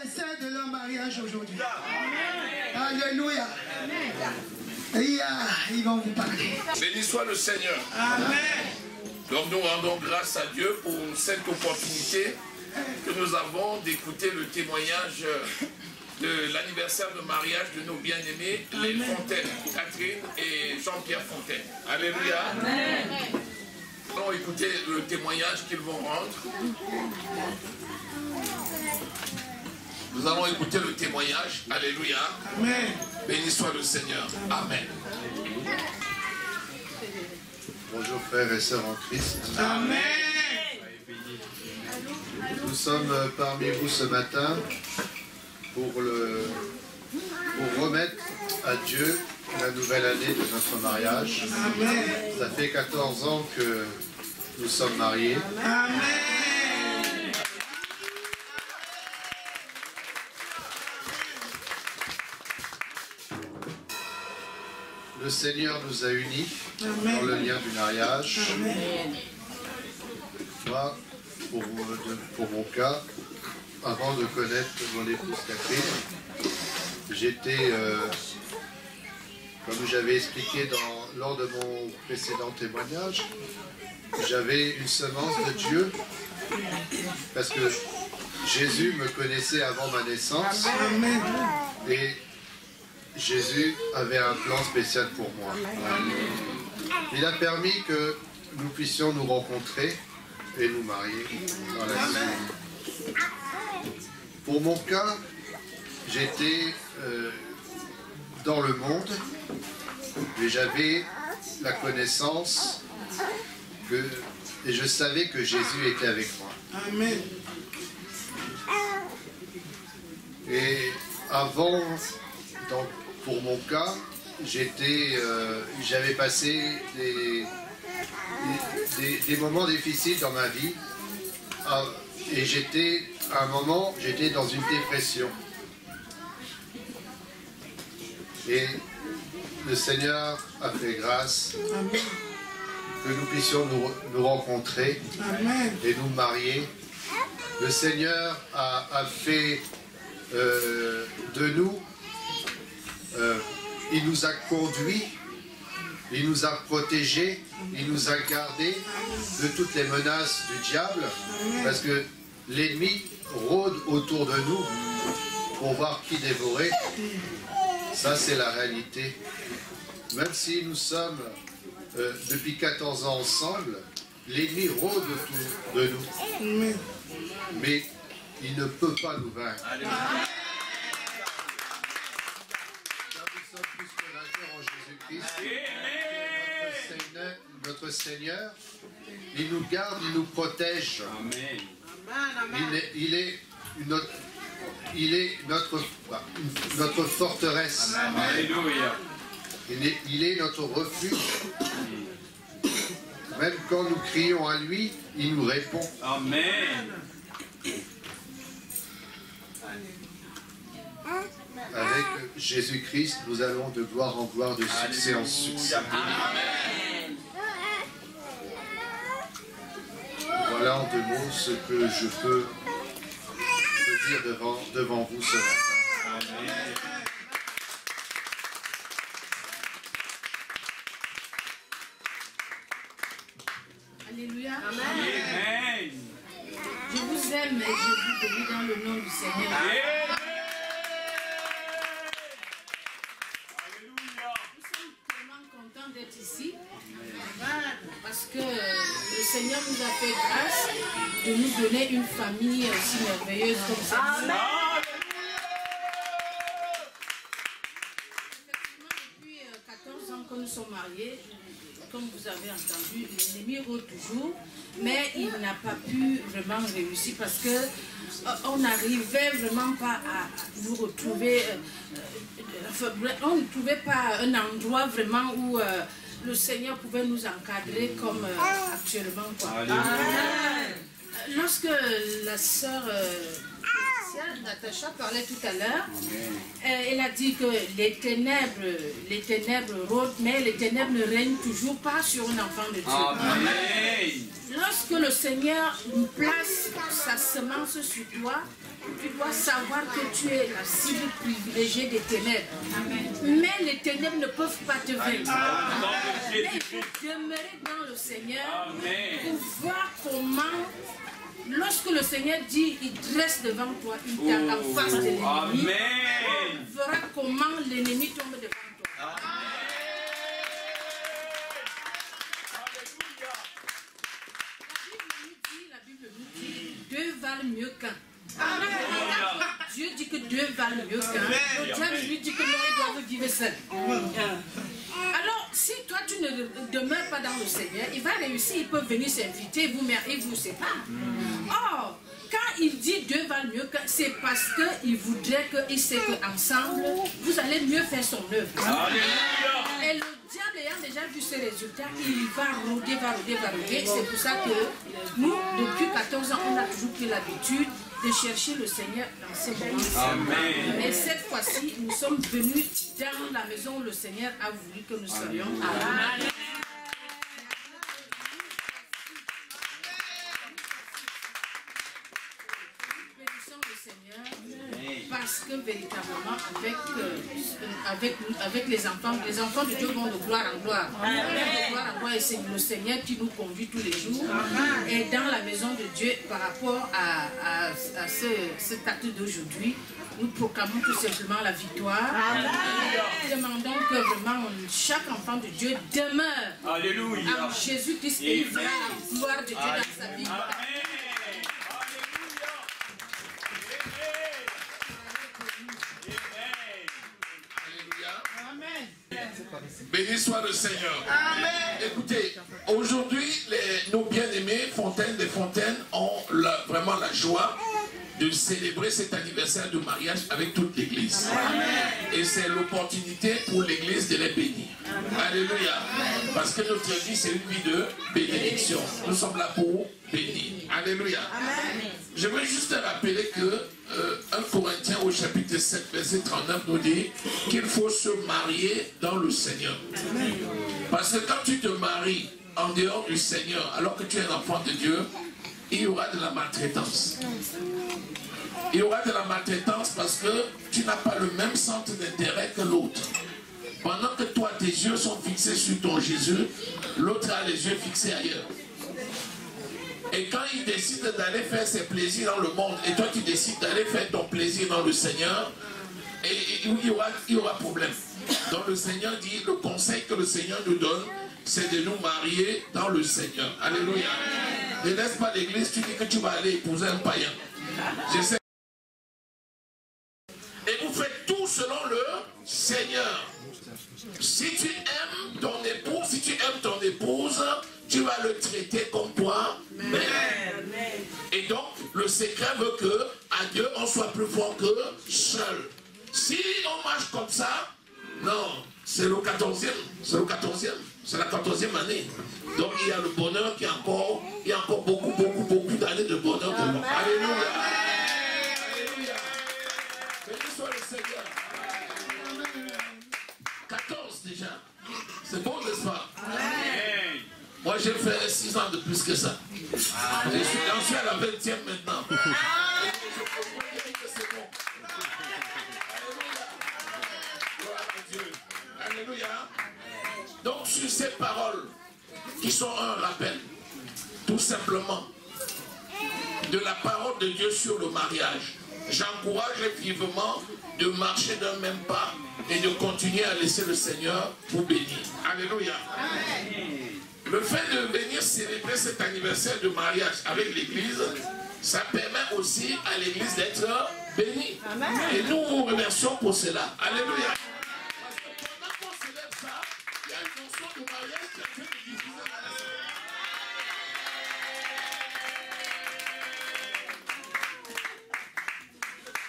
l'anniversaire de leur mariage aujourd'hui. Alléluia. Et ils vont vous parler. Béni soit le Seigneur. Amen. Donc nous rendons grâce à Dieu pour cette opportunité que nous avons d'écouter le témoignage de l'anniversaire de mariage de nos bien-aimés, les Fontaine, Catherine et Jean-Pierre Fontaine. Alléluia. Amen. Nous allons écouter le témoignage qu'ils vont rendre. Nous allons écouter le témoignage. Alléluia. Amen. Béni soit le Seigneur. Amen. Bonjour frères et sœurs en Christ. Amen. Nous sommes parmi vous ce matin pour remettre à Dieu la nouvelle année de notre mariage. Amen. Ça fait 14 ans que nous sommes mariés. Amen. Le Seigneur nous a unis Amen. dans le lien du mariage. Amen. Moi, pour mon cas, avant de connaître mon épouse Catherine, j'étais, comme j'avais expliqué lors de mon précédent témoignage, j'avais une semence de Dieu, parce que Jésus me connaissait avant ma naissance, et Jésus avait un plan spécial pour moi. Il a permis que nous puissions nous rencontrer et nous marier dans la vie. Pour mon cas, j'étais dans le monde, mais j'avais la connaissance et je savais que Jésus était avec moi. Amen. Et avant, donc, pour mon cas, j'avais passé des moments difficiles dans ma vie, et à un moment, j'étais dans une dépression. Et le Seigneur a fait grâce que nous puissions nous rencontrer et nous marier. Le Seigneur a fait de nous, il nous a conduits, il nous a protégés, il nous a gardés de toutes les menaces du diable, parce que l'ennemi rôde autour de nous pour voir qui dévorer. Ça, c'est la réalité. Même si nous sommes depuis 14 ans ensemble, l'ennemi rôde autour de nous. Mais il ne peut pas nous vaincre. Car nous sommes plus que vainqueurs en Jésus-Christ. Notre Seigneur, il nous garde, il nous protège. Il est notre forteresse. Alléluia. Il est notre refuge. Même quand nous crions à lui, il nous répond. Amen. Avec Jésus-Christ, nous allons de gloire en gloire, de succès en succès. Amen. Voilà en deux mots ce que je peux dire devant vous ce matin. Amen. Alléluia. Amen. Je vous aime et je vous bénis dans le nom du Seigneur. Amen. Nous sommes tellement contents d'être ici. Parce que le Seigneur nous a fait grâce de nous donner une famille aussi merveilleuse comme ça. Effectivement, depuis 14 ans que nous sommes mariés, comme vous avez entendu, l'ennemi rôde toujours, mais il n'a pas pu vraiment réussir parce que on n'arrivait vraiment pas à nous retrouver, on ne trouvait pas un endroit vraiment où le Seigneur pouvait nous encadrer comme actuellement. Quoi. Lorsque la sœur Natacha parlait tout à l'heure. Elle a dit que les ténèbres rôdent, mais les ténèbres ne règnent toujours pas sur un enfant de Dieu. Amen. Lorsque le Seigneur place sa semence sur toi, tu dois savoir que tu es la cible privilégiée des ténèbres. Mais les ténèbres ne peuvent pas te vaincre. Mais il faut demeurer dans le Seigneur pour voir comment, lorsque le Seigneur dit, il dresse devant toi, il t'a en face de l'ennemi, il verra comment l'ennemi tombe devant toi. La Bible nous dit, deux valent mieux qu'un. Dieu dit que Dieu valent mieux qu'un. Le diable lui dit que non, ils doivent vivre seul. Alors, si toi tu ne demeures pas dans le Seigneur, il va réussir, il peut venir s'inviter, il vous sépare. Or, quand il dit Dieu valent mieux qu'un, c'est parce qu'il voudrait qu'il sait qu'ensemble, vous allez mieux faire son œuvre. Et le diable ayant déjà vu ses résultats, il va rôder. C'est pour ça que nous, depuis 14 ans, on a toujours pris l'habitude de chercher le Seigneur dans ces moments. Et cette fois-ci, nous sommes venus dans la maison où le Seigneur a voulu que nous soyons. Amen. Bénissons le Seigneur parce que véritablement avec les enfants de Dieu vont de gloire en gloire. De gloire en gloire, et c'est le Seigneur qui nous conduit tous les jours. Et dans la maison de Dieu, par rapport à cet acte d'aujourd'hui, nous proclamons tout simplement la victoire. Nous demandons que vraiment chaque enfant de Dieu demeure en Jésus-Christ et verra la gloire de Dieu dans sa vie. Béni soit le Seigneur. Amen. Écoutez, aujourd'hui, nos bien-aimés Fontaines des Fontaines ont vraiment la joie de célébrer cet anniversaire de mariage avec toute l'église. Et c'est l'opportunité pour l'église de les bénir. Alléluia. Parce que notre vie, c'est une vie de bénédiction. Nous sommes là pour bénir. Alléluia. Je veux juste rappeler que 1 Corinthiens au chapitre 7, verset 39 nous dit qu'il faut se marier dans le Seigneur. Parce que quand tu te maries en dehors du Seigneur, alors que tu es un enfant de Dieu, il y aura de la maltraitance. Il y aura de la maltraitance parce que tu n'as pas le même centre d'intérêt que l'autre. Pendant que toi, tes yeux sont fixés sur ton Jésus, l'autre a les yeux fixés ailleurs. Et quand il décide d'aller faire ses plaisirs dans le monde, et toi tu décides d'aller faire ton plaisir dans le Seigneur, et il y aura problème. Donc le Seigneur dit, le conseil que le Seigneur nous donne, c'est de nous marier dans le Seigneur. Alléluia. Ne laisse pas l'église, tu dis que tu vas aller épouser un païen. Je sais. Et vous faites tout selon le Seigneur. Si tu aimes ton époux, si tu aimes ton épouse, tu vas le traiter comme toi. Et donc, le secret veut que à Dieu, on soit plus fort que seul. Si on marche comme ça, non, c'est le 14e. C'est le 14e. C'est la 14e année. Donc, il y a le bonheur qui est encore, il y a encore beaucoup d'années de bonheur pour nous. Alléluia. Alléluia. Béni soit le Seigneur. 14 déjà. C'est bon, n'est-ce pas? Moi, j'ai fait 6 ans de plus que ça. J'en suis à la 20e maintenant. Je comprends bien que c'est bon. Alléluia. Gloire à Dieu. Alléluia. Donc, sur ces paroles, qui sont un rappel, tout simplement, de la parole de Dieu sur le mariage, j'encourage vivement de marcher d'un même pas et de continuer à laisser le Seigneur vous bénir. Alléluia. Le fait de venir célébrer cet anniversaire de mariage avec l'église, ça permet aussi à l'église d'être bénie. Et nous vous remercions pour cela. Alléluia. Parce que pendant qu'on célèbre ça, il y a une notion de mariage qui est en train de diffuser dans la salle.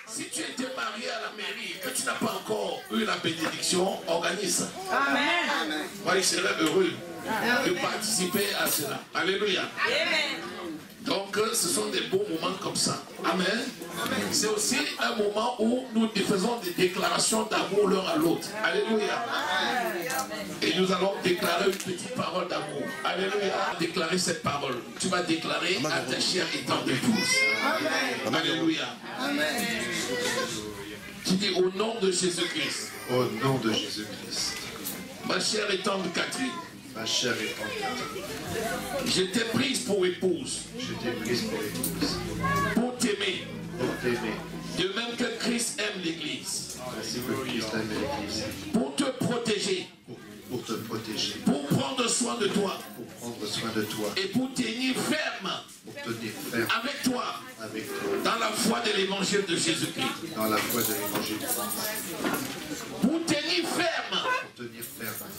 Si tu étais marié à la mairie et que tu n'as pas encore eu la bénédiction, organise ça. Amen. Moi, je serais heureux de participer à cela. Alléluia. Amen. Donc ce sont des beaux moments comme ça. Amen. C'est aussi un moment où nous faisons des déclarations d'amour l'un à l'autre. Alléluia. Et nous allons déclarer une petite parole d'amour. Alléluia. Déclarer cette parole. Tu vas déclarer à ta chère et tendre épouse. Alléluia. Amen. Tu dis au nom de Jésus-Christ. Au nom de Jésus-Christ. Ma chère et tendre Catherine. Ma chère et tendre Catherine. Je t'ai prise pour épouse. Je t'ai prise pour épouse. Pour t'aimer. Pour t'aimer. De même que Christ aime l'Église. Ainsi que Christ aime l'Église. Pour te protéger. Pour te protéger. Pour prendre soin de toi. Pour prendre soin de toi. Et pour tenir ferme. Pour tenir ferme. Avec toi. Avec toi. Dans la foi de l'évangile de Jésus-Christ. Dans la foi de l'évangile. Pour tenir ferme. Pour tenir ferme.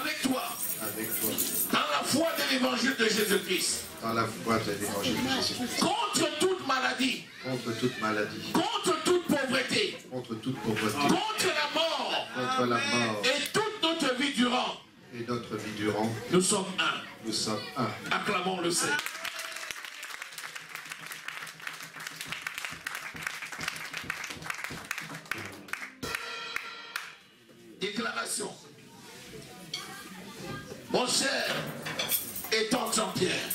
Avec toi. Avec toi. Dans la foi de l'évangile de Jésus-Christ. Dans la foi de l'évangile de Jésus-Christ. Contre toute maladie. Contre toute maladie. Contre toute pauvreté. Contre toute pauvreté. Contre la mort. Contre la mort. Et toute notre vie durant. Et notre vie durant. Nous sommes un. Nous sommes un. Acclamons le Seigneur. Déclaration. Mon cher et tendre Jean-Pierre.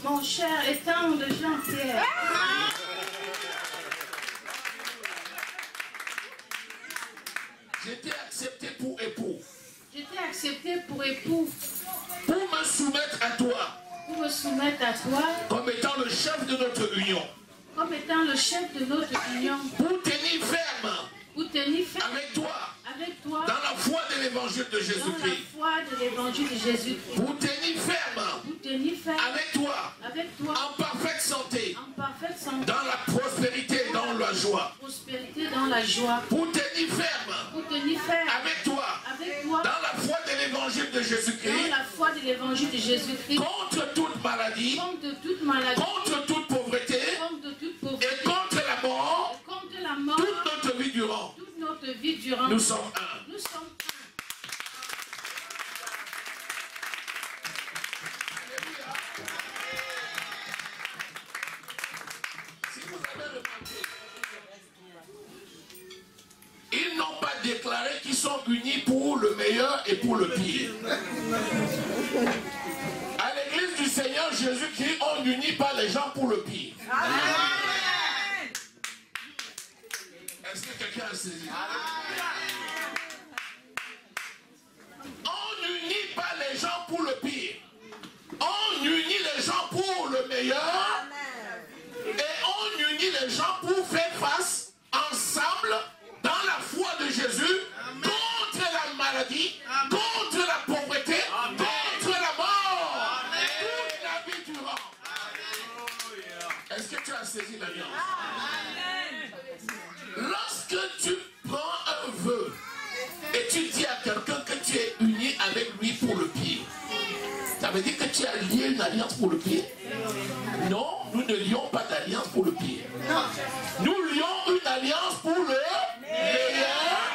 Mon cher et tendre Jean-Pierre. J'étais accepté pour époux. J'étais accepté pour époux. Pour me soumettre à toi. Pour me soumettre à toi. Comme étant le chef de notre union. Comme étant le chef de notre union. Pour tenir ferme. Pour tenir ferme. Avec toi. Avec toi. Dans la foi de l'évangile de Jésus-Christ. Dans la foi de l'évangile de Jésus-Christ. Pour tenir ferme. Pour tenir ferme. Avec toi. Avec toi. En parfaite santé. En parfaite santé. Dans la prospérité, dans la joie. Prospérité, dans la joie. Pour tenir ferme. Pour tenir ferme. Avec toi. Avec toi. Dans la foi de l'évangile de Jésus-Christ. Dans la foi de l'évangile de Jésus-Christ. Contre toute maladie. Contre toute maladie. Contre toute pauvreté. Contre toute pauvreté. Et contre la mort. Et contre la mort. Toute notre vie durant. Toute notre vie durant. Nous sommes un. Nous sommes un. Si vous avez remarqué, ils n'ont pas déclaré qu'ils sont unis pour le meilleur et pour le pire. À l'église du Seigneur Jésus-Christ, on n'unit pas les gens pour le pire. Est-ce que quelqu'un a saisi? On n'unit pas les gens pour le pire. On unit les gens pour le meilleur. Et on unit les gens pour faire face ensemble dans la foi de Jésus contre la maladie, contre la pauvreté, contre la mort, toute la vie durant. Est-ce que tu as saisi l'alliance? Lorsque tu prends un vœu et tu dis à quelqu'un que tu es uni avec lui pour le pire, ça veut dire que tu as lié une alliance pour le pire? Non, nous ne lions pas d'alliance pour le pire. Nous lions une alliance pour le meilleur.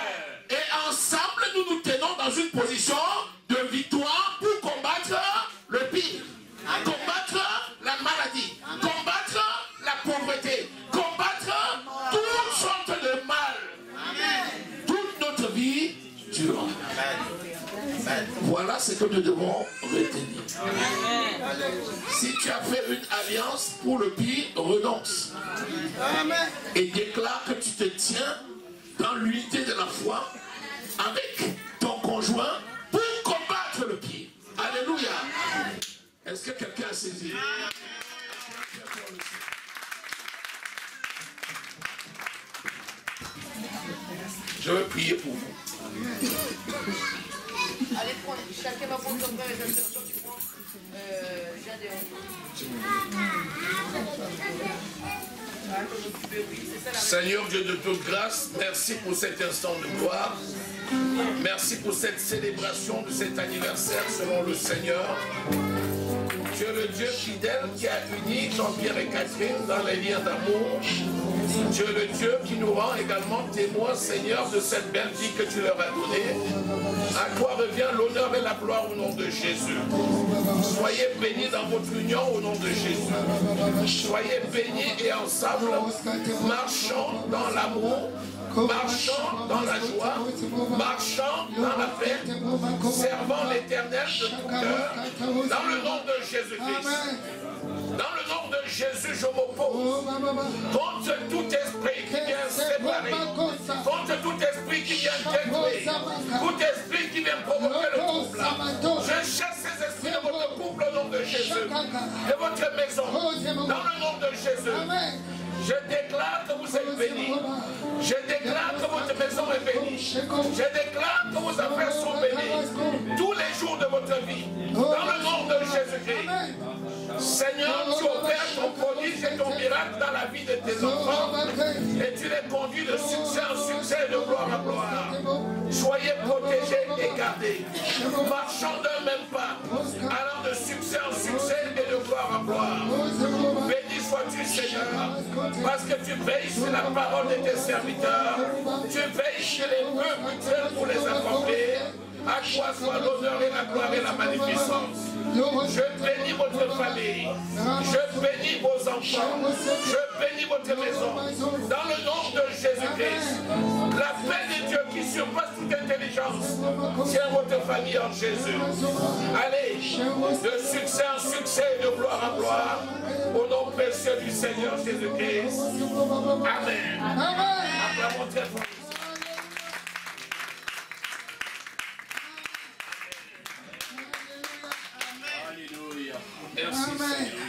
Et ensemble, nous nous tenons dans une position de victoire pour combattre le pire. Combattre la maladie. Combattre la pauvreté. Combattre toutes sortes de mal. Toute notre vie durant. Voilà ce que nous devons retenir. Si tu as fait une alliance pour le pire, renonce. Et déclare que tu te tiens dans l'unité de la foi avec ton conjoint pour combattre le pire. Alléluia. Est-ce que quelqu'un a saisi? Je vais prier pour vous. Allez, chacun va prendre son frère et sa soeur. Tu prends Seigneur Dieu de toute grâce, merci pour cet instant de gloire. Merci pour cette célébration de cet anniversaire selon le Seigneur. Tu es le Dieu fidèle qui a uni Jean-Pierre et Catherine dans les liens d'amour. Tu es le Dieu qui nous rend également témoins, Seigneur, de cette belle vie que tu leur as donnée. À toi revient l'honneur et la gloire au nom de Jésus. Soyez bénis dans votre union au nom de Jésus. Soyez bénis et ensemble, marchons dans l'amour, marchons dans la joie, marchons dans la paix, servant l'Éternel de tout cœur, dans le nom de Jésus-Christ. Dans le nom de Jésus, je m'oppose contre tout esprit qui vient séparer, contre tout esprit qui vient détruire, tout esprit qui vient provoquer le trouble. Je chasse ces esprits de votre couple au nom de Jésus, de votre maison, dans le nom de Jésus. Je déclare que vous êtes bénis. Je déclare que votre maison est bénie. Je déclare que vos affaires sont bénies tous les jours de votre vie. Dans le nom de Jésus-Christ. Seigneur, tu opères ton prodige et ton miracle dans la vie de tes enfants. Et tu les conduis de succès en succès et de gloire en gloire. Soyez protégés et gardés. Marchant d'un même pas, allant de succès en succès et de gloire en gloire. Béni sois-tu, Seigneur, parce que tu veilles sur la parole de tes serviteurs. Tu veilles sur les vœux mutuels pour les accomplir. À toi soit l'honneur et la gloire et la magnificence. Je bénis votre famille. Je bénis vos enfants. Je bénis votre maison. Dans le nom de Jésus-Christ. La paix de Dieu qui surpasse toute intelligence. Tiens votre famille en Jésus. Allez, de succès en succès et de gloire en gloire. Au nom précieux du Seigneur Jésus-Christ. Amen. Acclamons très fort. Merci, Seigneur.